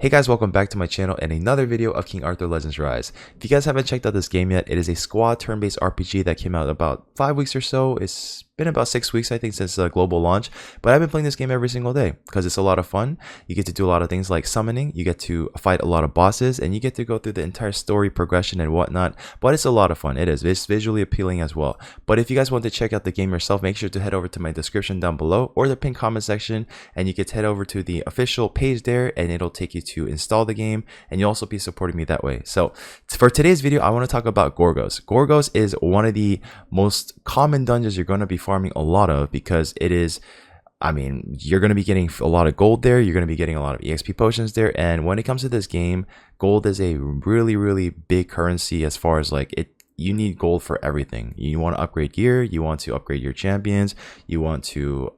Hey guys, welcome back to my channel and another video of King Arthur Legends Rise. If you guys haven't checked out this game yet, it is a squad turn-based RPG that came out about 5 weeks or so. It's been about 6 weeks I think since the global launch, but I've been playing this game every single day because it's a lot of fun. You get to do a lot of things like summoning, you get to fight a lot of bosses, and you get to go through the entire story progression and whatnot, but it's a lot of fun. It's visually appealing as well. But if you guys want to check out the game yourself, make sure to head over to my description down below or the pinned comment section, and you can head over to the official page there and it'll take you to install the game, and you'll also be supporting me that way. So for today's video, I want to talk about Gorgos. Gorgos is one of the most common dungeons you're going to be farming a lot of because it is, I mean, you're going to be getting a lot of gold there, you're going to be getting a lot of EXP potions there, and when it comes to this game, gold is a really big currency as far as like it. You need gold for everything. You want to upgrade gear, you want to upgrade your champions, you want to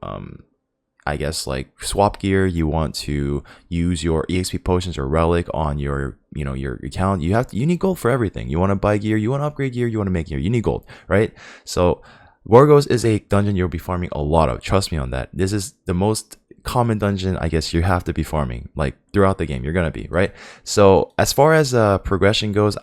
I guess like swap gear, you want to use your EXP potions or relic on your your account. You need gold for everything. You want to buy gear, you want to upgrade gear, you want to make gear, you need gold, right? So Gorgos is a dungeon you'll be farming a lot of. Trust me on that. This is the most common dungeon I guess you have to be farming like throughout the game. You're gonna be, right? So as far as progression goes,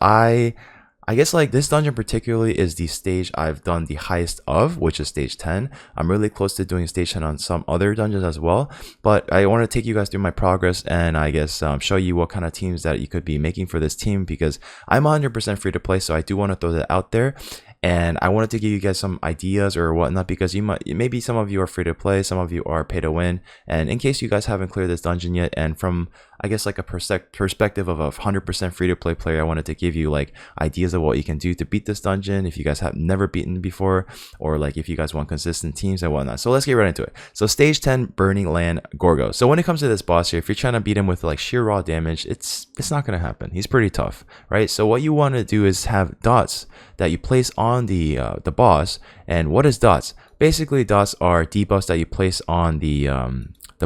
I guess like this dungeon particularly is the stage I've done the highest of, which is stage 10. I'm really close to doing stage 10 on some other dungeons as well, but I want to take you guys through my progress and I guess show you what kind of teams that you could be making for this team, because I'm 100% free to play, so I do want to throw that out there. And I wanted to give you guys some ideas or whatnot, because maybe some of you are free to play, some of you are pay to win, and in case you guys haven't cleared this dungeon yet, and from I guess like a perspective of a 100% free to play player, I wanted to give you like ideas of what you can do to beat this dungeon if you guys have never beaten before, or like if you guys want consistent teams and whatnot. So let's get right into it. So stage 10, Burning Land, Gorgos. So when it comes to this boss here, if you're trying to beat him with like sheer raw damage, it's not gonna happen. He's pretty tough, right? So what you want to do is have dots that you place on the boss. And what is dots? Basically, dots are debuffs that you place on the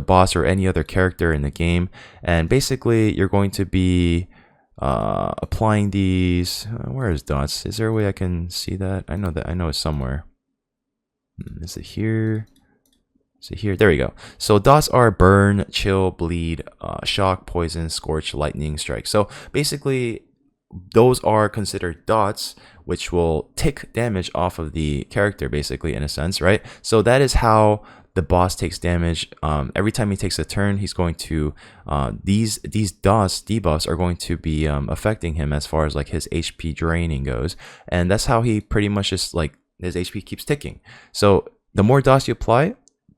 boss or any other character in the game, and basically you're going to be applying these. Where is dots? Is there a way I can see that? I know it's somewhere. Is it here? Is it here? There we go. So dots are burn, chill, bleed, shock, poison, scorch, lightning, strike. So basically those are considered dots, which will tick damage off of the character, basically, in a sense, right? So that is how the boss takes damage. Every time he takes a turn, he's going to these dots, debuffs, are going to be affecting him as far as like his HP draining goes, and that's how he pretty much just like his HP keeps ticking. So the more dots you apply,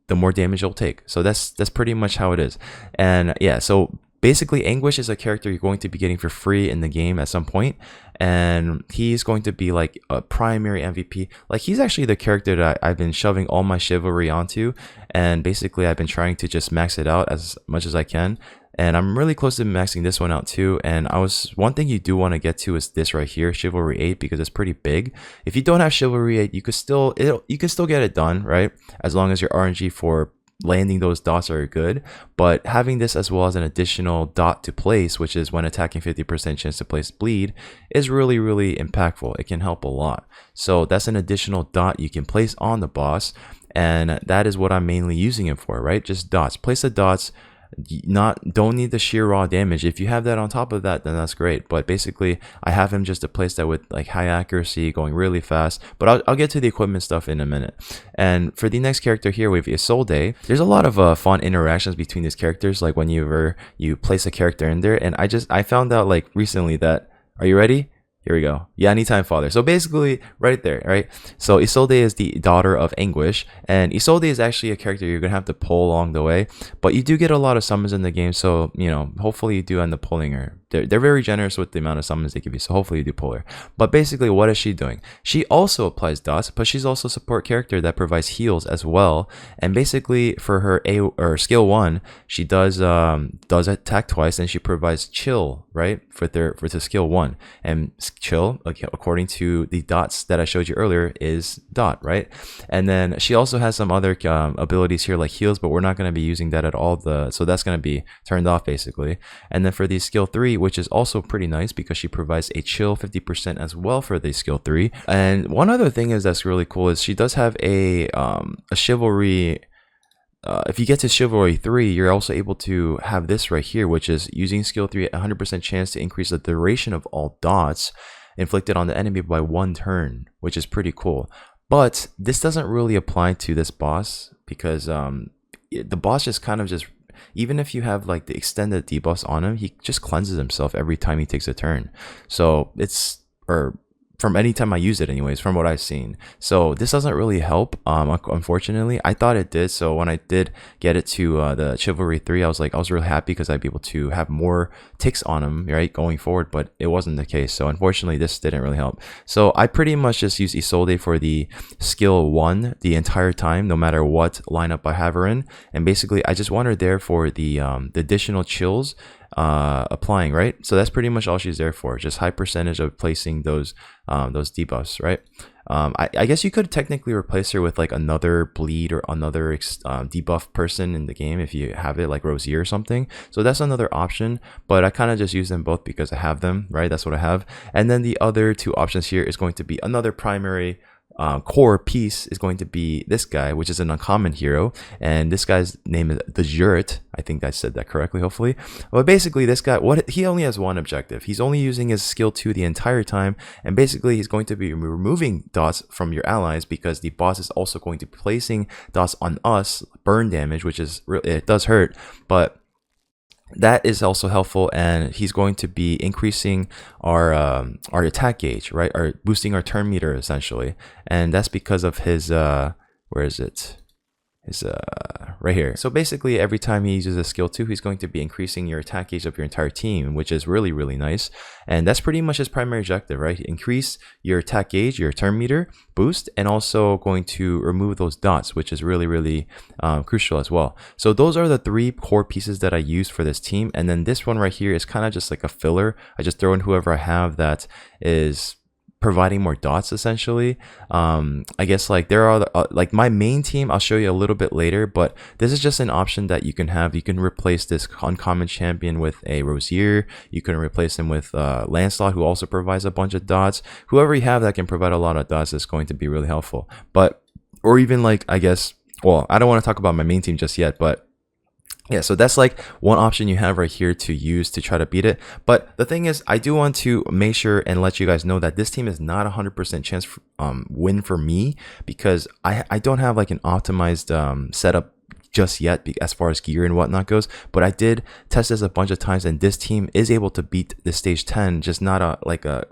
the more damage you'll take. So that's pretty much how it is. And yeah, so basically, Anguish is a character you're going to be getting for free in the game at some point, and he's going to be like a primary MVP. Like, he's actually the character that I've been shoving all my chivalry onto, and basically I've been trying to just max it out as much as I can. And I'm really close to maxing this one out too. And one thing you do want to get to is this right here, Chivalry 8, because it's pretty big. If you don't have Chivalry 8, you can still get it done, right? As long as your RNG for landing those dots are good. But having this as well as an additional dot to place, which is when attacking 50% chance to place bleed, is really impactful. It can help a lot. So that's an additional dot you can place on the boss, and that is what I'm mainly using it for, right? Just dots. Place the dots. Don't need the sheer raw damage. If you have that on top of that, then that's great. But basically I have him just to place that with like high accuracy, going really fast. But I'll get to the equipment stuff in a minute. And for the next character here, we have Isolde. There's a lot of fun interactions between these characters, like whenever you place a character in there. And I found out like recently that, are you ready? Here we go. Yeah, anytime father. So basically right there, right? So Isolde is the daughter of Anguish, and Isolde is actually a character you're gonna have to pull along the way, but you do get a lot of summons in the game, so hopefully you do end up pulling her. They're very generous with the amount of summons they give you, so hopefully you do pull her. But basically, what is she doing? She also applies dots, but she's also a support character that provides heals as well. And basically for her skill 1, she does attack twice, and she provides chill, right, for the skill 1. And chill, according to the dots that I showed you earlier, is dot, right? And then she also has some other abilities here like heals, but we're not going to be using that at all, so that's going to be turned off basically. And then for the skill 3, which is also pretty nice because she provides a chill 50% as well for the skill 3. And one other thing that's really cool is she does have a chivalry if you get to Chivalry 3, you're also able to have this right here, which is using skill 3 at 100% chance to increase the duration of all dots inflicted on the enemy by 1 turn, which is pretty cool. But this doesn't really apply to this boss because the boss just kind of just, even if you have like the extended debuffs on him, he just cleanses himself every time he takes a turn. So it's, or from any time I use it anyways, from what I've seen. So this doesn't really help, unfortunately. I thought it did, so when I did get it to the Chivalry 3, I was really happy because I'd be able to have more ticks on him, right, going forward, but it wasn't the case. So unfortunately, this didn't really help. So I pretty much just use Isolde for the skill 1 the entire time, no matter what lineup I have her in. And basically, I just want her there for the additional chills applying, right? So that's pretty much all she's there for, just high percentage of placing those debuffs, right? I guess you could technically replace her with like another bleed or another debuff person in the game if you have it, like Rosier or something. So that's another option, but I kind of just use them both because I have them, right? That's what I have. And then the other two options here is going to be another primary core piece is going to be this guy, which is an uncommon hero, and this guy's name is the Juret. I think I said that correctly, hopefully. But basically, this guy, he only has one objective. He's only using his skill 2 the entire time, and basically he's going to be removing dots from your allies because the boss is also going to be placing dots on us, burn damage, which is it does hurt, but that is also helpful, and he's going to be increasing our attack gauge, right? Or boosting our turn meter essentially, and that's because of his where is it? Is right here. So basically every time he uses a skill 2, he's going to be increasing your attack gauge of your entire team, which is really, really nice. And that's pretty much his primary objective, right? Increase your attack gauge, your turn meter boost, and also going to remove those dots, which is really, really crucial as well. So those are the 3 core pieces that I use for this team. And then this one right here is kind of just like a filler. I just throw in whoever I have that is providing more dots essentially. I guess like there are like my main team I'll show you a little bit later, but this is just an option that you can have. You can replace this uncommon champion with a Rosier. You can replace him with Lancelot, who also provides a bunch of dots. Whoever you have that can provide a lot of dots is going to be really helpful. But or even like, I guess, well, I don't want to talk about my main team just yet, but yeah, so that's like one option you have right here to use to try to beat it. But the thing is, I do want to make sure and let you guys know that this team is not 100% chance for, win for me, because I don't have like an optimized setup just yet as far as gear and whatnot goes. But I did test this a bunch of times, and this team is able to beat the stage 10, just not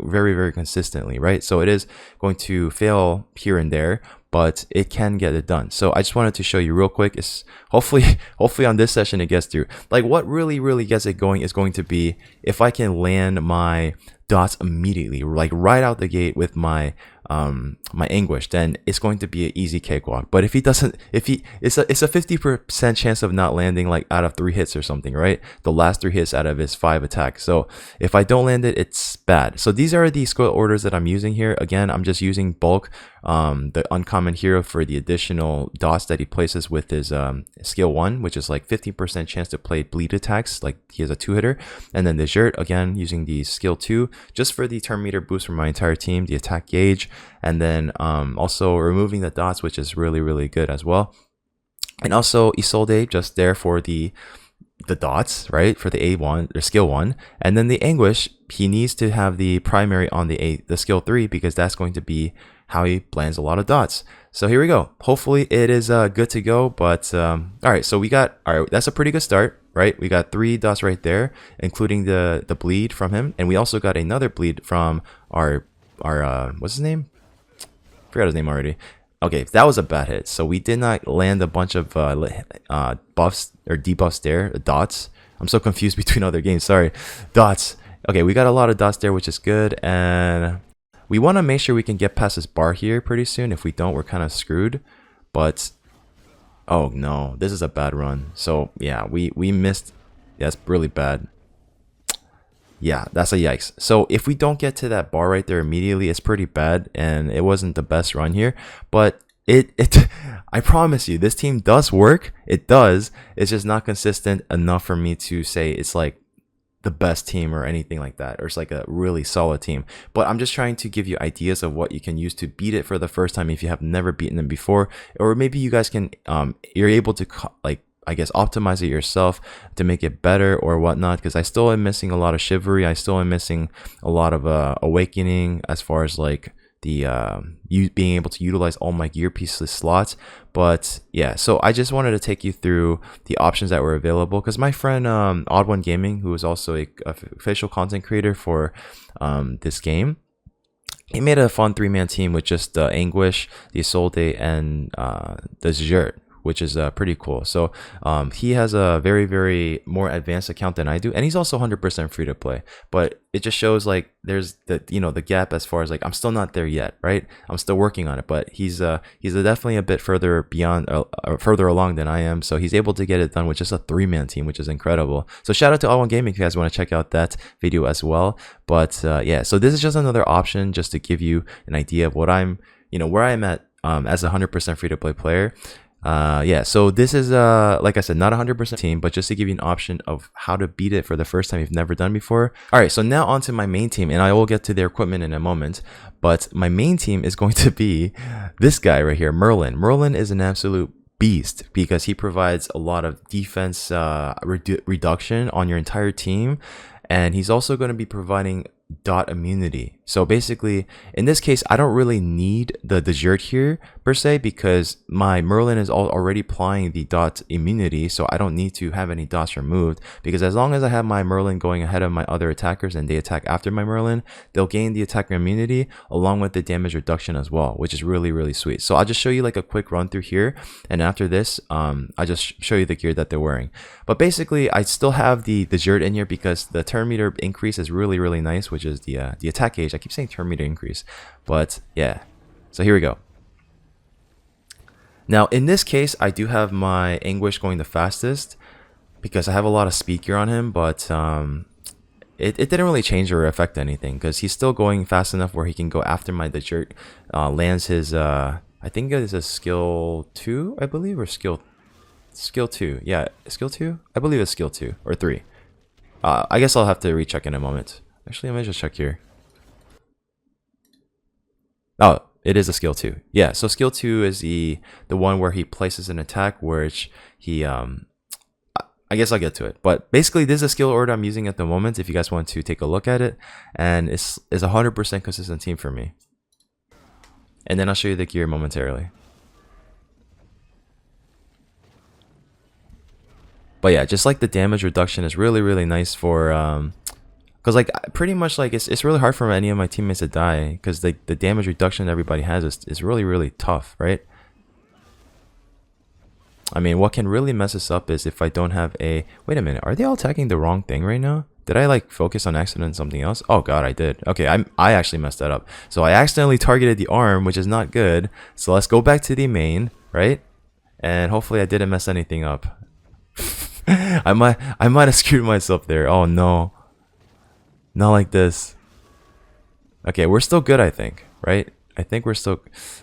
very, very consistently, right? So it is going to fail here and there, but it can get it done. So I just wanted to show you real quick. It's hopefully on this session it gets through. Like what really gets it going is going to be if I can land my dots immediately, like right out the gate with my my anguish, then it's going to be an easy cakewalk. But if he doesn't, it's a 50% chance of not landing like out of 3 hits or something, right? The last 3 hits out of his 5 attacks. So if I don't land it, it's bad. So these are the skill orders that I'm using here. Again, I'm just using bulk, the uncommon hero for the additional dots that he places with his skill 1, which is like 50% chance to play bleed attacks, like he has a 2-hitter. And then the Jurt, again, using the skill 2 just for the turn meter boost for my entire team, the attack gauge, and then also removing the dots, which is really good as well. And also Isolde just there for the dots, right, for the A1 or skill 1. And then the anguish, he needs to have the primary on the skill 3, because that's going to be how he lands a lot of dots. So here we go. Hopefully it is good to go. But all right, so we got, all right, that's a pretty good start, right? We got 3 dots right there, including the bleed from him, and we also got another bleed from our what's his name? Forgot his name already. Okay, that was a bad hit. So we did not land a bunch of buffs or debuffs there, dots. I'm so confused between other games. Sorry, dots. Okay, we got a lot of dots there, which is good, and we want to make sure we can get past this bar here pretty soon. If we don't, we're kind of screwed. But oh no, this is a bad run. So yeah, we missed. Yeah, that's really bad. Yeah, that's a yikes. So if we don't get to that bar right there immediately, it's pretty bad, and it wasn't the best run here. But I promise you, this team does work. It does. It's just not consistent enough for me to say it's like the best team or anything like that, or it's like a really solid team. But I'm just trying to give you ideas of what you can use to beat it for the first time if you have never beaten them before, or maybe you guys can you're able to like, I guess, optimize it yourself to make it better or whatnot, because I still am missing a lot of chivalry. I still am missing a lot of awakening as far as like the you being able to utilize all my gear pieces slots. But yeah, so I just wanted to take you through the options that were available, because my friend Odd One Gaming, who is also a official content creator for this game, he made a fun 3-man team with just the Anguish, the Isolde, and the Zert, which is pretty cool. So he has a very more advanced account than I do, and he's also 100% free to play. But it just shows like there's the the gap as far as like I'm still not there yet, right? I'm still working on it, but he's definitely a bit further beyond further along than I am. So he's able to get it done with just a 3-man team, which is incredible. So shout out to All One Gaming if you guys want to check out that video as well. But yeah, so this is just another option just to give you an idea of what I'm where I'm at as a 100% free to play player. Yeah, so this is like I said, not 100% team, but just to give you an option of how to beat it for the first time you've never done before. All right, so now onto my main team, and I will get to their equipment in a moment. But my main team is going to be this guy right here, Merlin. Merlin is an absolute beast because he provides a lot of defense reduction on your entire team, and he's also going to be providing dot immunity. So basically, in this case, I don't really need the desert here per se, because my Merlin is already applying the dot immunity, so I don't need to have any dots removed, because as long as I have my Merlin going ahead of my other attackers and they attack after my Merlin, they'll gain the attacker immunity along with the damage reduction as well, which is really sweet. So I'll just show you like a quick run through here, and after this I'll just show you the gear that they're wearing. But basically, I still have the desert in here because the turn meter increase is really nice, which is the attack gauge. I keep saying turn meter increase, but yeah. So here we go. Now in this case, I do have my Anguish going the fastest because I have a lot of speed gear on him, but it didn't really change or affect anything because he's still going fast enough where he can go after my desert, lands his I think it is a skill 2, I believe, or skill 2. Yeah, skill 2? I believe it's skill 2 or 3. I guess I'll have to recheck in a moment. Actually, let me just check here. Oh, it is a skill 2. Yeah, so skill 2 is the one where he places an attack, which he I guess I'll get to it. But basically, this is a skill order I'm using at the moment if you guys want to take a look at it, and it's a 100% consistent team for me. And then I'll show you the gear momentarily. But yeah, just like the damage reduction is really nice for because like pretty much like it's really hard for any of my teammates to die because the damage reduction everybody has is really tough, right? I mean, what can really mess us up is if I don't have a... Wait a minute, are they all attacking the wrong thing right now? Did I like focus on accident on something else? Oh god, I did. Okay, I actually messed that up. So I accidentally targeted the arm, which is not good. So let's go back to the main, right? And hopefully I didn't mess anything up. I might have screwed myself there. Oh no. Not like this. Okay, we're still good, I think, right? I think we're still...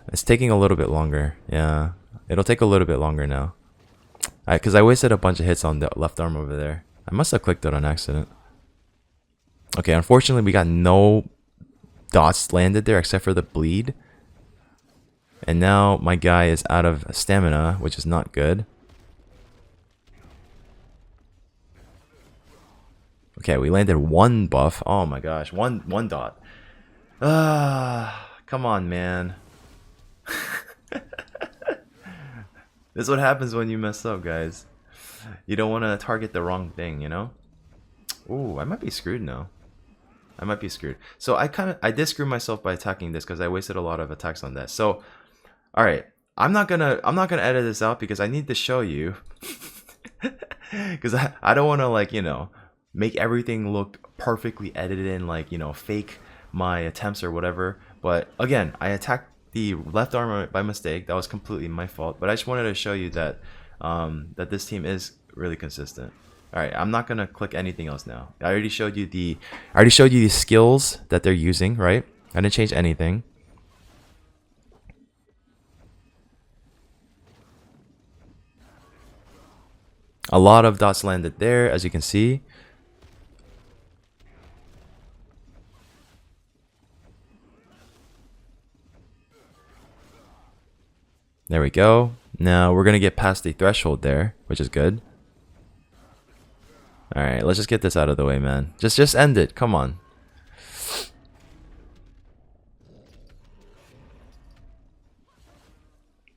It's taking a little bit longer. Yeah, it'll take a little bit longer now. Because I wasted a bunch of hits on the left arm over there. I must have clicked it on accident. Okay, unfortunately, we got no dots landed there except for the bleed. And now my guy is out of stamina, which is not good. Okay, we landed one buff. Oh my gosh, one dot. Come on, man. This is what happens when you mess up, guys. You don't want to target the wrong thing, you know? Ooh, I might be screwed now. I might be screwed. So I did screw myself by attacking this because I wasted a lot of attacks on that. So, all right, I'm not gonna edit this out because I need to show you. Because I don't want to, like, you know, make everything look perfectly edited and, like, you know, fake my attempts or whatever. But again, I attacked the left arm by mistake. That was completely my fault. But I just wanted to show you that that this team is really consistent. All right, I'm not gonna click anything else now. I already showed you the skills that they're using, right? I didn't change anything. A lot of dots landed there, as you can see. There we go. Now we're gonna get past the threshold there, which is good. All right, let's just get this out of the way, man. Just end it. Come on.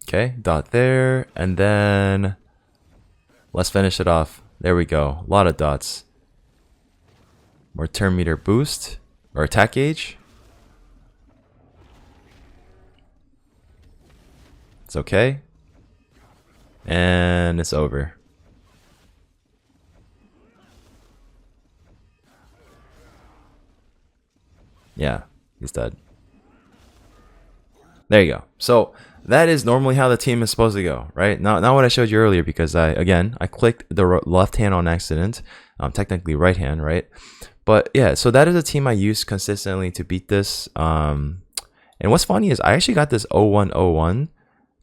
Okay, dot there, and then let's finish it off. There we go. A lot of dots. More turn meter boost or attack gauge. It's okay. And it's over. Yeah, he's dead. There you go. So that is normally how the team is supposed to go, right? Not what I showed you earlier, because I clicked the left hand on accident. Technically right hand, right? But yeah, so that is a team I use consistently to beat this. And what's funny is I actually got this 0101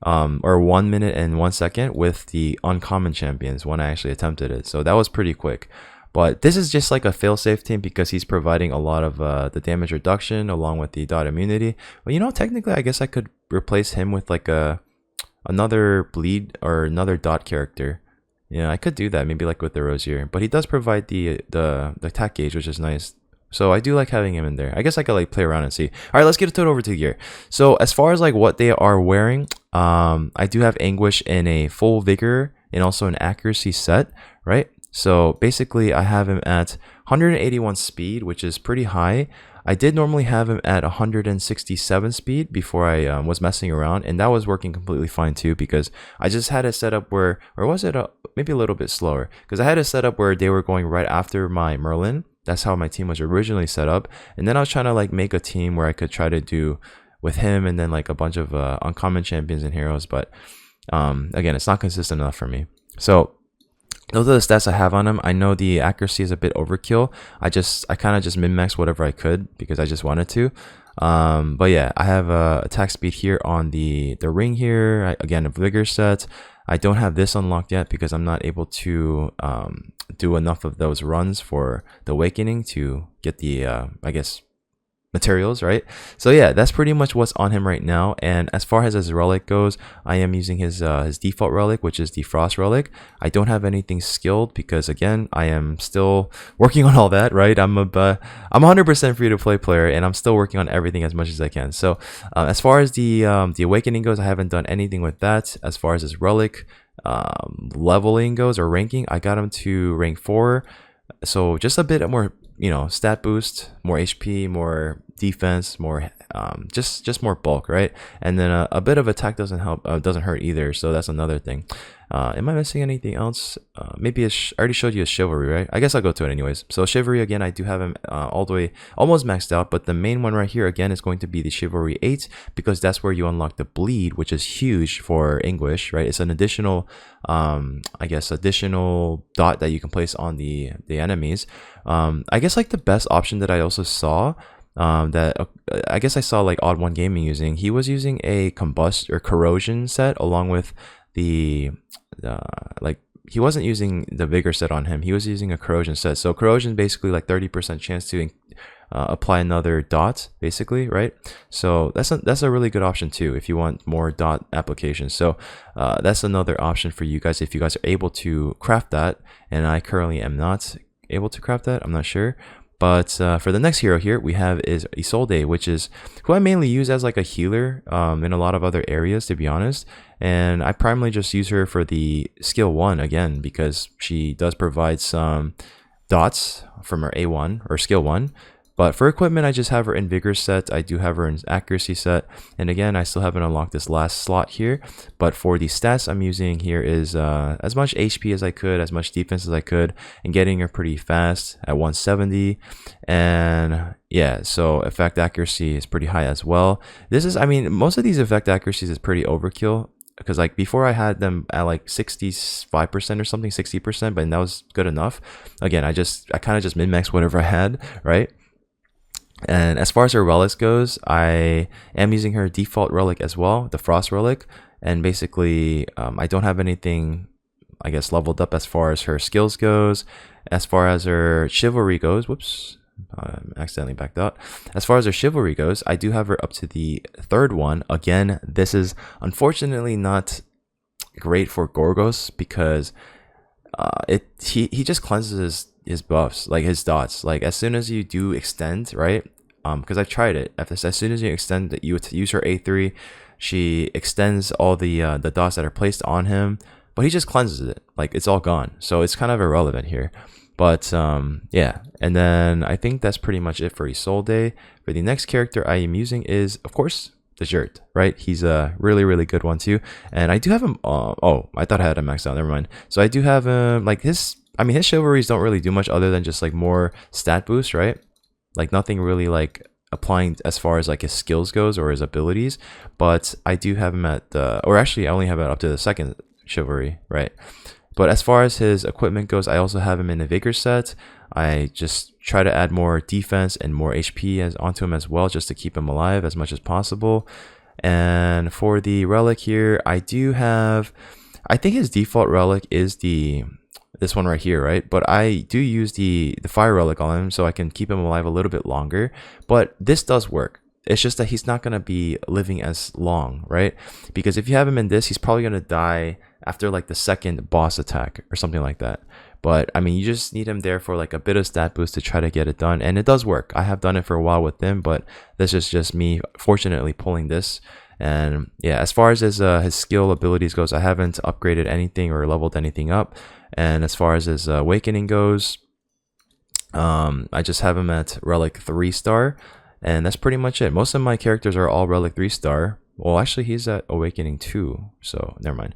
or 1 minute and 1 second with the uncommon champions when I actually attempted it. So that was pretty quick. But this is just like a fail-safe team because he's providing a lot of the damage reduction along with the dot immunity. But you know, technically, I guess I could replace him with like another bleed or another dot character. Yeah, I could do that, maybe like with the Rosier. But he does provide the attack gauge, which is nice. So I do like having him in there. I guess I could like play around and see. All right, let's get it over to gear. So as far as like what they are wearing, I do have Anguish in a full vigor and also an accuracy set, right? So basically I have him at 181 speed, which is pretty high. I did normally have him at 167 speed before I was messing around, and that was working completely fine too, because I just had it set up where, or was it maybe a little bit slower, because I had it set up where they were going right after my Merlin. That's how my team was originally set up, and then I was trying to like make a team where I could try to do with him and then like a bunch of uncommon champions and heroes, but again, it's not consistent enough for me. So those are the stats I have on him. I know the accuracy is a bit overkill. I kind of just min-maxed whatever I could because I just wanted to. But yeah, I have attack speed here on the ring here. Again, a vigor set. I don't have this unlocked yet because I'm not able to do enough of those runs for the awakening to get the I guess materials, right? So yeah, that's pretty much what's on him right now. And as far as his relic goes, I am using his default relic, which is the frost relic. I don't have anything skilled because again, I am still working on all that, right? I'm 100% free to play player, and I'm still working on everything as much as I can. So as far as the awakening goes, I haven't done anything with that. As far as his relic leveling goes or ranking, I got him to rank 4. So just a bit more, you know, stat boost, more HP, more defense, more just more bulk, right? And then a bit of attack doesn't hurt either, so that's another thing. Am I missing anything else? Maybe I already showed you a chivalry, right? I guess I'll go to it anyways. So chivalry, again, I do have him all the way almost maxed out, but the main one right here again is going to be the chivalry 8, because that's where you unlock the bleed, which is huge for Anguish, right? It's an additional I guess additional dot that you can place on the enemies. I guess like the best option that I also saw, that I guess I saw like Odd One Gaming using, he was using a combust or corrosion set along with the like, he wasn't using the vigor set on him, he was using a corrosion set. So corrosion basically like 30% chance to apply another dot, basically, right? So that's a really good option too if you want more dot applications. So that's another option for you guys if you guys are able to craft that, and I currently am not able to craft that, I'm not sure. But for the next hero here we have is Isolde, which is who I mainly use as like a healer in a lot of other areas, to be honest. And I primarily just use her for the skill 1 again, because she does provide some dots from her A1 or skill 1. But for equipment, I just have her in vigor set. I do have her in accuracy set. And again, I still haven't unlocked this last slot here. But for the stats I'm using here is as much HP as I could, as much defense as I could, and getting her pretty fast at 170. And yeah, so effect accuracy is pretty high as well. This is, I mean, most of these effect accuracies is pretty overkill, because like before I had them at like 65% or something, 60%, but that was good enough. Again, I kind of just min-maxed whatever I had, right? And as far as her relics goes, I am using her default relic as well, the frost relic. And basically I don't have anything, I guess, leveled up as far as her skills goes. As far as her chivalry goes, whoops, accidentally backed out. As far as her chivalry goes, I do have her up to the 3rd one. Again, this is unfortunately not great for Gorgos because he just cleanses his buffs, like his dots. Like as soon as you do extend, right? Because I've tried it. As soon as you extend, you use her A3, she extends all the dots that are placed on him, but he just cleanses it. Like it's all gone. So it's kind of irrelevant here. But yeah, and then I think that's pretty much it for Isolde. For the next character I am using is, of course, the Jurt, right? He's a really good one too. And I do have him, oh, I thought I had him maxed out, never mind. So I do have him, like his chivalries don't really do much other than just like more stat boost, right? Like nothing really like applying as far as like his skills goes or his abilities. But I do have him at the, or actually I only have it up to the 2nd chivalry, right? But as far as his equipment goes, I also have him in a vigor set. I just try to add more defense and more HP onto him as well, just to keep him alive as much as possible. And for the relic here, I do have, I think his default relic is this one right here, right? But I do use the fire relic on him so I can keep him alive a little bit longer. But this does work. It's just that he's not going to be living as long, right? Because if you have him in this, he's probably going to die after like the 2nd boss attack or something like that. But I mean, you just need him there for like a bit of stat boost to try to get it done. And it does work. I have done it for a while with him, but this is just me fortunately pulling this. And yeah, as far as his skill abilities goes, I haven't upgraded anything or leveled anything up. And as far as his awakening goes, I just have him at relic 3-star. And that's pretty much it. Most of my characters are all relic 3-star. Well, actually, he's at awakening 2, so never mind.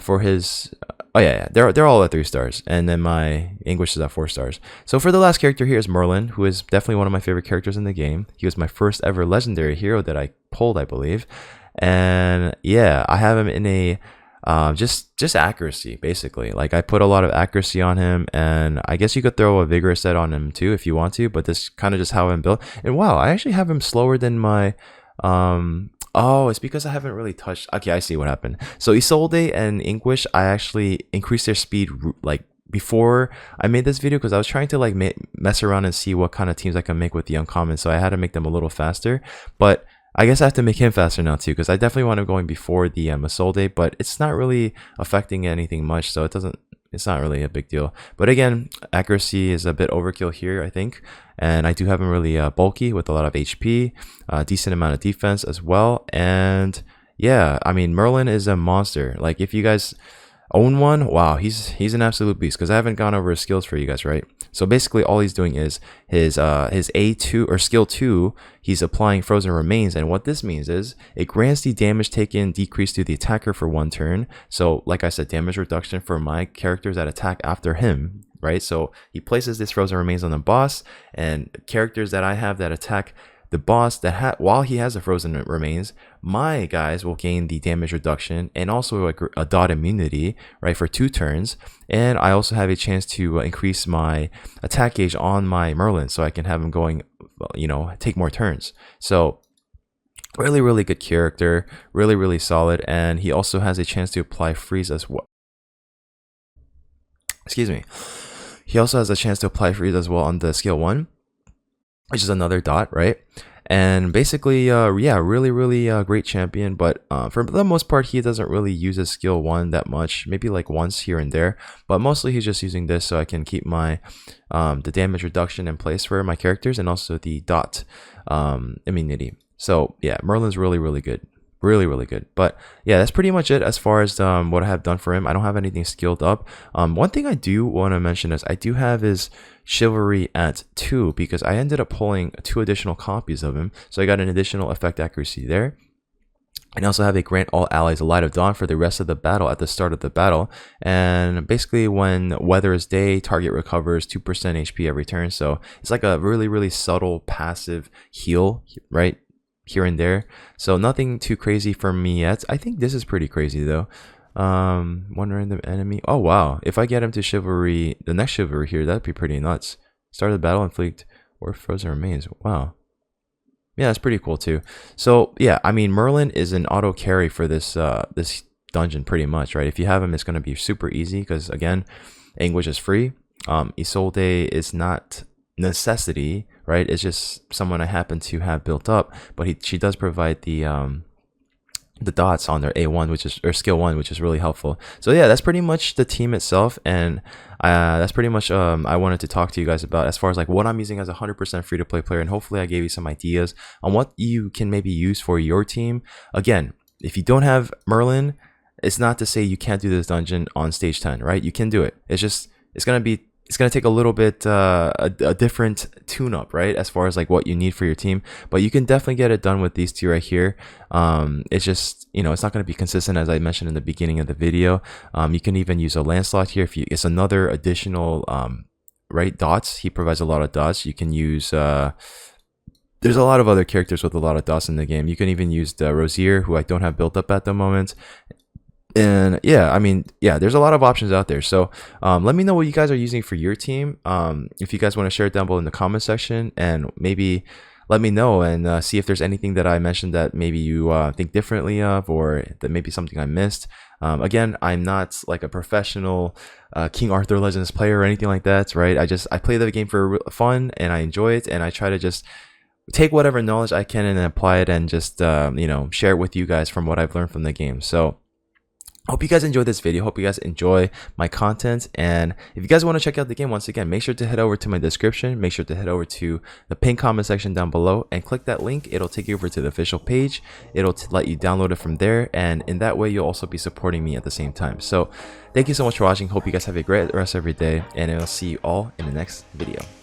For his, oh yeah, they're all at 3 stars, and then my Anguish is at 4 stars. So for the last character here is Merlin, who is definitely one of my favorite characters in the game. He was my first ever legendary hero that I pulled, I believe, and yeah, I have him in a just accuracy, basically. Like I put a lot of accuracy on him, and I guess you could throw a vigorous set on him too if you want to, but this kind of just how I'm built. And wow, I actually have him slower than my oh, it's because I haven't really touched. Okay, I see what happened. So Isolde and Anguish, I actually increased their speed like before I made this video because I was trying to like mess around and see what kind of teams I can make with the uncommon. So I had to make them a little faster, but I guess I have to make him faster now too, because I definitely want him going before the Isolde, but it's not really affecting anything much, so it's not really a big deal. But again, accuracy is a bit overkill here, I think. And I do have him really bulky with a lot of HP, decent amount of defense as well. And yeah, I mean, Merlin is a monster. Like if you guys own one, wow, he's an absolute beast, because I haven't gone over his skills for you guys, right? So basically all he's doing is his A2 or skill 2, he's applying frozen remains, and what this means is it grants the damage taken decreased to the attacker for 1 turn. So like I said, damage reduction for my characters that attack after him, right? So he places this frozen remains on the boss, and characters that I have that attack the boss that while he has the frozen remains, my guys will gain the damage reduction and also a dot immunity, right, for 2 turns. And I also have a chance to increase my attack gauge on my Merlin, so I can have him going, you know, take more turns. So really good character, really solid. And he also has a chance to apply freeze as well. Excuse me. He also has a chance to apply freeze as well on the skill 1, which is another dot, right? And basically, yeah, really great champion. But for the most part, he doesn't really use his skill 1 that much, maybe like once here and there. But mostly he's just using this so I can keep my the damage reduction in place for my characters, and also the dot immunity. So yeah, Merlin's really good. Really good. But yeah, that's pretty much it as far as what I have done for him. I don't have anything skilled up. One thing I do want to mention is I do have his chivalry at 2, because I ended up pulling 2 additional copies of him, so I got an additional effect accuracy there. And I also have a grant all allies a light of dawn for the rest of the battle at the start of the battle. And basically when weather is day, target recovers 2% HP every turn. So it's like a really subtle passive heal, right, here and there. So nothing too crazy for me yet. I think this is pretty crazy though. 1 random enemy. Oh wow, if I get him to chivalry, the next chivalry here, that'd be pretty nuts. Start the battle, inflict or frozen remains. Wow, yeah, that's pretty cool too. So yeah, I mean, Merlin is an auto carry for this this dungeon pretty much, right? If you have him, it's going to be super easy, because again, Anguish is free. Isolde is not necessity, right? It's just someone I happen to have built up, but she does provide the dots on their A1, which is, or skill 1, which is really helpful. So yeah, that's pretty much the team itself, and that's pretty much I wanted to talk to you guys about as far as like what I'm using as a 100% free-to-play player, and hopefully I gave you some ideas on what you can maybe use for your team. Again, if you don't have Merlin, it's not to say you can't do this dungeon on stage 10, right? You can do it. It's just it's gonna take a little bit a different tune-up, right, as far as like what you need for your team, but you can definitely get it done with these two right here. It's just, you know, it's not going to be consistent, as I mentioned in the beginning of the video. You can even use a Lancelot here if you, it's another additional right, dots. He provides a lot of dots. You can use there's a lot of other characters with a lot of dots in the game. You can even use the Rosier, who I don't have built up at the moment. And yeah, I mean, yeah, there's a lot of options out there. So let me know what you guys are using for your team. If you guys want to share it down below in the comment section, and maybe let me know and see if there's anything that I mentioned that maybe you think differently of, or that maybe something I missed. Again, I'm not like a professional King Arthur Legends player or anything like that, right? I play the game for fun and I enjoy it, and I try to just take whatever knowledge I can and apply it, and just you know, share it with you guys from what I've learned from the game. So hope you guys enjoyed this video. Hope you guys enjoy my content. And if you guys want to check out the game, once again, make sure to head over to my description. Make sure to head over to the pinned comment section down below and click that link. It'll take you over to the official page. It'll let you download it from there. And in that way, you'll also be supporting me at the same time. So thank you so much for watching. Hope you guys have a great rest of your day. And I'll see you all in the next video.